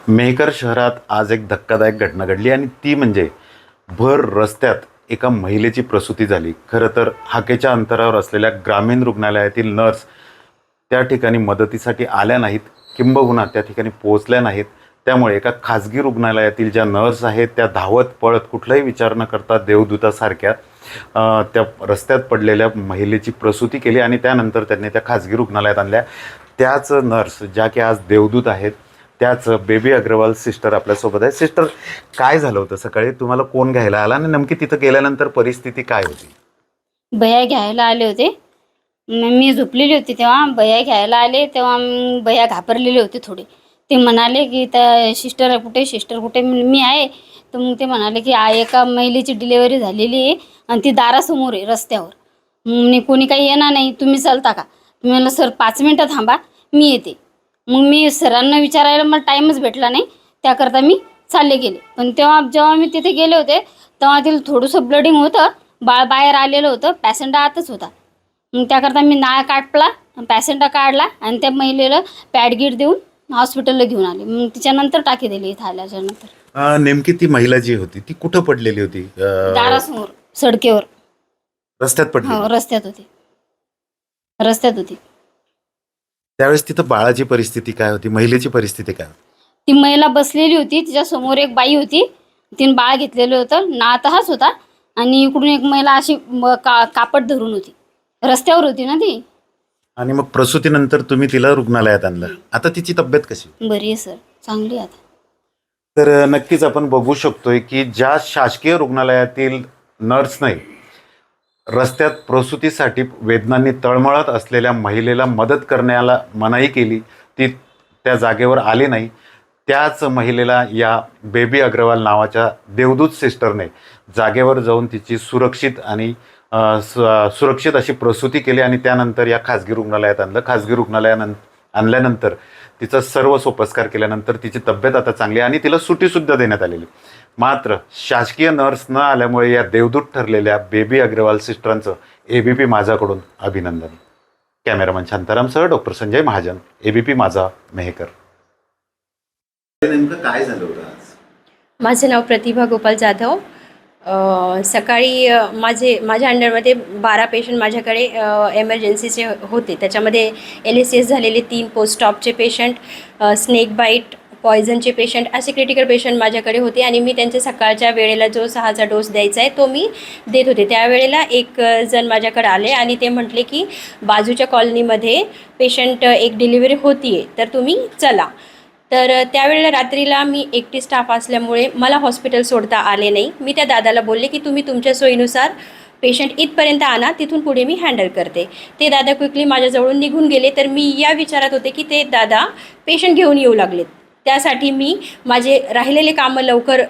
मेहकर शहरात आज एक धक्कादायक घटना घडली आणि ती म्हणजे भर रस्त्यात एका महिलेची प्रसूती झाली. खरं तर हाकेच्या अंतरावर असलेल्या ग्रामीण रुग्णालयातील नर्स त्या ठिकाणी मदतीसाठी आल्या नाहीत, किंबहुना त्या ठिकाणी पोहोचल्या नाहीत. त्यामुळे एका खाजगी रुग्णालयातील ज्या नर्स आहेत त्या धावत पळत कुठलाही विचार न करता देवदूतासारख्या त्या रस्त्यात पडलेल्या महिलेची प्रसूती केली आणि त्यानंतर त्यांनी त्या खाजगी रुग्णालयात आणल्या. त्याच नर्स ज्या की आज देवदूत आहेत, त्याच बेबी अग्रवाल सिस्टर आपल्यासोबत आहे. सिस्टर, काय झालं होतं सकाळी? तुम्हाला कोण घ्यायला आला आणि नेमकी तिथं गेल्यानंतर परिस्थिती काय होती? भैया घ्यायला आले होते. मी झोपलेली होती तेव्हा भैया घ्यायला आले तेव्हा भैया घाबरलेले होते थोडे. ते म्हणाले की त्या सिस्टर कुठे? मी आहे. तर मग ते म्हणाले की एका महिलेची डिलेवरी झालेली आहे आणि ती दारासमोर आहे रस्त्यावर. म्हणे कोणी काही येणार नाही, तुम्ही चालता का? मी म्हणलं सर 5 मिनटं थांबा, मी येते. मग मी सरांना विचारायला मला टाईमच भेटला नाही, त्याकरता मी चालले गेले. पण जेव्हा मी तिथे गेले होते तेव्हा तिला थोडंसं ब्लडिंग होतं, बाळ बाहेर आलेलं होतं, पॅसेंट आतच होता. मग त्याकरता मी नाळ काढला, पॅसेंट काढला आणि त्या महिलेला पॅडगीट देऊन हॉस्पिटलला घेऊन आले. मग तिच्यानंतर टाकी दिली इथं आल्याच्यानंतर. नेमकी ती महिला जी होती ती कुठं पडलेली होती? दारासमोर सडकेवर. रस्त्यात पडली. हो, रस्त्यात होती. त्यावेळेस तिथं बाळाची परिस्थिती काय होती, महिलेची परिस्थिती काय होती? ती महिला बसलेली होती, तिच्यासमोर एक बाई होती, तिने बाळ घेतलेलं होतं, नाळ हाच होता आणि इकडून एक महिला अशी कापड धरून होती. रस्त्यावर होती ना ती. आणि मग प्रसूतीनंतर तुम्ही तिला रुग्णालयात आणलं. आता तिची तब्येत कशी? बरी आहे सर, चांगली आहे आता. तर नक्कीच आपण बघू शकतोय की ज्या शासकीय रुग्णालयातील नर्सने रस्त्यात प्रसूतीसाठी वेदनांनी तळमळत असलेल्या महिलेला मदत करण्याला मनाई केली, ती त्या जागेवर आली नाही. त्याच महिलेला या बेबी अग्रवाल नावाच्या देवदूत सिस्टरने जागेवर जाऊन तिची सुरक्षित अशी प्रसूती केली आणि त्यानंतर या खाजगी रुग्णालयात आणलं. खाजगी रुग्णालयात आणल्यानंतर तिचा सर्व सोपस्कार केल्यानंतर तिची तब्येत आता चांगली आणि तिला सुट्टीसुद्धा देण्यात आलेली. मात्र शासकीय नर्स न आल्यामुळे या देवदूत ठरलेल्या बेबी अग्रवाल सिस्टरांचं ABP माझाकडून अभिनंदन. कॅमेरामन शांतारामसह डॉक्टर संजय महाजन, ABP माझा, मेहकर. नेमकं काय झालं होतं आज? माझं नाव प्रतिभा गोपाल जाधव. सकाळी माझ्या अंडरमध्ये 12 पेशंट माझ्याकडे एमर्जन्सीचे होते. त्याच्यामध्ये LACS झालेले 3 पोस्ट स्टॉपचे पेशंट, स्नेक बाईट, पॉयझनचे पेशंट, असे क्रिटिकल पेशंट माझ्याकडे होते आणि मी त्यांच्या सकाळच्या वेळेला जो 6चा डोस द्यायचा आहे तो मी देत होते. त्यावेळेला एक जण माझ्याकडे आले आणि ते म्हटले की बाजूच्या कॉलनीमध्ये पेशंट एक डिलिव्हरी होती आहे, तर तुम्ही चला. तर त्यावेळेला रात्रीला मी एकटी स्टाफ असल्यामुळे मला हॉस्पिटल सोडता आले नाही. मी त्या दादाला बोलले की तुम्ही तुमच्या सोयीनुसार पेशंट इथपर्यंत आणा, तिथून पुढे मी हँडल करते. ते दादा क्विकली माझ्याजवळून निघून गेले. तर मी या विचारात होते की ते दादा पेशंट घेऊन येऊ लागलेत. त्यासाठी मी माझे राहिलेले कामं लवकर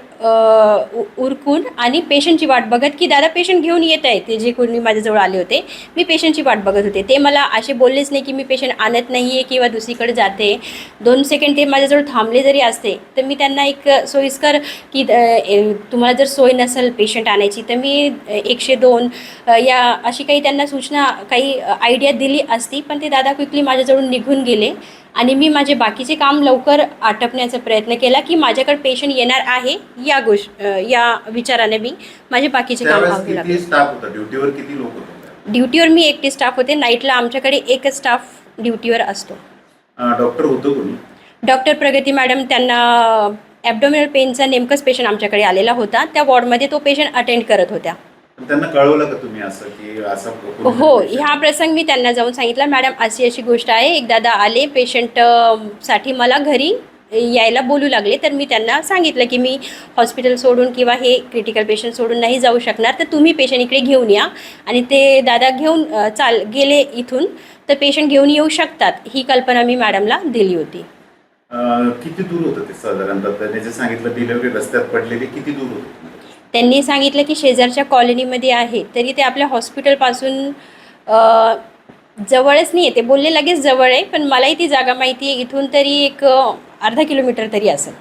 उरकून आणि पेशंटची वाट बघत की दादा पेशंट घेऊन येत आहे, ते जे कोणी माझ्याजवळ आले होते मी पेशंटची वाट बघत होते. ते मला असे बोललेच नाही की मी पेशंट आणत नाही आहे किंवा दुसरीकडे जाते. 2 सेकंड ते माझ्याजवळ थांबले जरी असते तर मी त्यांना एक सोयीस्कर की तुम्हाला जर सोय नसेल पेशंट आणायची तर मी 102 या अशी काही त्यांना सूचना, काही आयडिया दिली असती. पण ते दादा क्विकली माझ्याजवळून निघून गेले आणि मी माझे बाकीचे काम लवकर आटपण्याचा प्रयत्न केला की माझ्याकडे पेशंट येणार आहे या विचाराने मी माझे बाकीचे काम आवरू लागले. ड्युटीवर किती लोक होते? ड्युटीवर मी एकटी स्टाफ होते. नाईटला आमच्याकडे एकच स्टाफ ड्युटीवर असतो. डॉक्टर होतो कोणी? डॉक्टर प्रगती मॅडम, त्यांना ॲब्डोमिनल पेनचा नेमकंच पेशंट आमच्याकडे आलेला होता. त्या वॉर्डमध्ये तो पेशंट अटेंड करत होत्या. त्यांना कळवलं का तुम्ही असं की असं? हो, ह्या प्रसंग मी त्यांना जाऊन सांगितलं, मॅडम अशी गोष्ट आहे, एक दादा आले पेशंटसाठी मला घरी यायला बोलू लागले. तर मी त्यांना सांगितलं की मी हॉस्पिटल सोडून किंवा हे क्रिटिकल पेशंट सोडून नाही जाऊ शकणार, तर तुम्ही पेशंट इकडे घेऊन या. आणि ते दादा घेऊन गेले इथून. तर पेशंट घेऊन येऊ शकतात ही कल्पना मी मॅडमला दिली होती. किती दूर होतं ते साधारणतः? त्यांनी जे सांगितलं डिलिव्हरी रस्त्यात पडलेली, किती दूर होतं? त्यांनी सांगितलं की शेजारच्या कॉलनीमध्ये आहे, तरी ते आपल्या हॉस्पिटलपासून जवळच नाही आहे. ते बोलले लगेच जवळ आहे, पण मलाही ती जागा माहिती आहे, इथून तरी एक अर्धा किलोमीटर तरी असेल.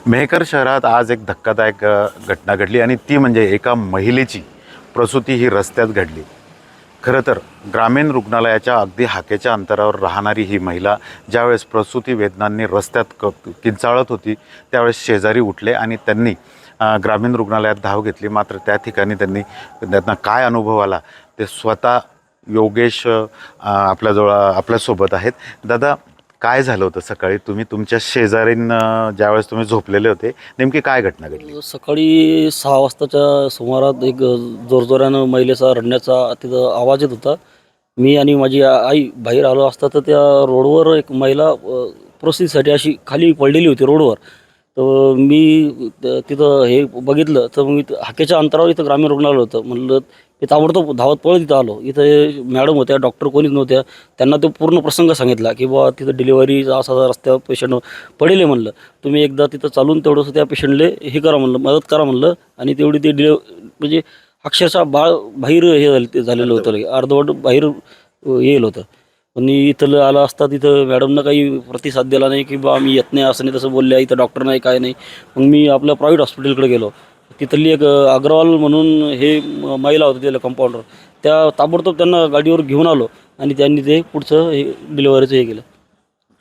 मेहकर शहरात आज एक धक्कादायक घटना घडली आणि ती म्हणजे एका महिलेची प्रसूती ही रस्त्यात घडली. खरं तर ग्रामीण रुग्णालयाच्या अगदी हाकेच्या अंतरावर राहणारी ही महिला ज्यावेळेस प्रसूती वेदनांनी रस्त्यात किंचाळत होती त्यावेळेस शेजारी उठले आणि त्यांनी ग्रामीण रुग्णालयात धाव घेतली. मात्र त्या ठिकाणी त्यांना काय अनुभव आला ते स्वतः योगेश आपल्यासोबत आहेत. दादा, काय झालं होतं सकाळी? तुम्ही तुमच्या शेजारीनं ज्यावेळेस तुम्ही झोपलेले होते नेमकी काय घटना घडली? सकाळी 6 वाजताच्या सुमारात एक जोरजोरानं महिलेचा रडण्याचा तिथं आवाज येत होता. मी आणि माझी आई बाहेर आलो असता तर त्या रोडवर एक महिला प्रोसेससाठी अशी खाली पडलेली होती रोडवर. तर मी तिथं हे बघितलं तर मी हाकेच्या अंतरावर इथं ग्रामीण रुग्णालय होतं. म्हणलं ते ताबडतोब धावत पळत इथं आलो. इथं मॅडम होत्या, डॉक्टर कोणीच नव्हत्या. त्यांना तो पूर्ण प्रसंग सांगितला की बाबा तिथं डिलिव्हरीचा असा रस्त्यावर पेशंट पडेल म्हणलं. तुम्ही एकदा तिथं चालून तेवढंसं त्या पेशंटले हे करा म्हणलं, मदत करा म्हणलं. आणि तेवढी ते म्हणजे अक्षरशः बाळ बाहेर हे झालेलं होतं, अर्धवट बाहेर येईल होतं. पण इथं आलं असता तिथं मॅडमनं काही प्रतिसाद दिला नाही की बा आम्ही येत नाही असं नाही तसं बोलल्या. इथं डॉक्टर नाही काय नाही. मग मी आपल्या प्रायव्हेट हॉस्पिटलकडे गेलो. तिथली एक अग्रवाल म्हणून हे महिला होती त्याला कंपाऊंडर, त्या ताबडतोब त्यांना गाडीवर घेऊन आलो आणि त्यांनी ते पुढचं हे डिलिव्हरीचं हे केलं.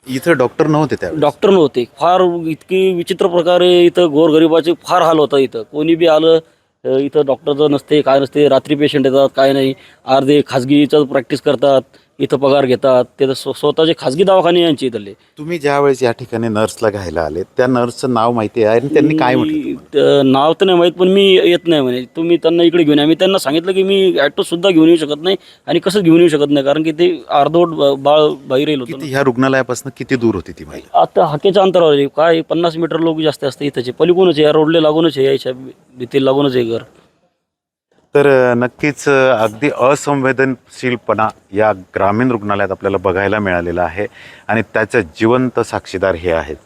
इथं डॉक्टर नव्हते त्यावेळेस? डॉक्टर नव्हते. फार इतकी विचित्र प्रकारे इथं गोरगरिबाचे फार हाल होता. इथं कोणी बी आलं इथं डॉक्टरचं नसते, काय नसते. रात्री पेशंट येतात, काय नाही. अर्धे खाजगीचं प्रॅक्टिस करतात, इथं पगार घेतात. ते तर स्वतःचे खाजगी दवाखाने यांचे इथले. तुम्ही ज्यावेळेस या ठिकाणी नर्सला घ्यायला आले त्या नर्सचं नाव माहिती आहे आणि त्यांनी काय म्हटलं? नाव तर नाही माहीत, पण मी येत नाही म्हणे. तुम्ही त्यांना इकडे घेऊन या. मी त्यांना सांगितलं की मी ॲटोसुद्धा घेऊन येऊ शकत नाही आणि कसं घेऊन येऊ शकत नाही, कारण की ते अर्धवट बाळ बाहेर येईल होतं. ह्या रुग्णालयापासून किती दूर होती ती महिला? आता हाकेच्या अंतरावर आहे. काय 50 मीटर लोक जास्त असते इथंचे. पलीकडूनच आहे, या रोडला लागूनच आहे, यायच्या भीती लागूनच आहे घर. तर नक्कीच अगदी असंवेदनशीलपणा या ग्रामीण रुग्णालयात आपल्याला बघायला मिळालेला आहे आणि त्याचे जिवंत साक्षीदार हे आहेत.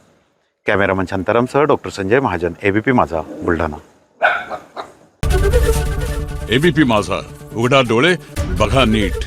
कॅमेरामन शांतारामसह doctor Sanjay Mahajan, ABP Majha, Buldhana. ABP माझा, उघडा डोळे बघा नीट.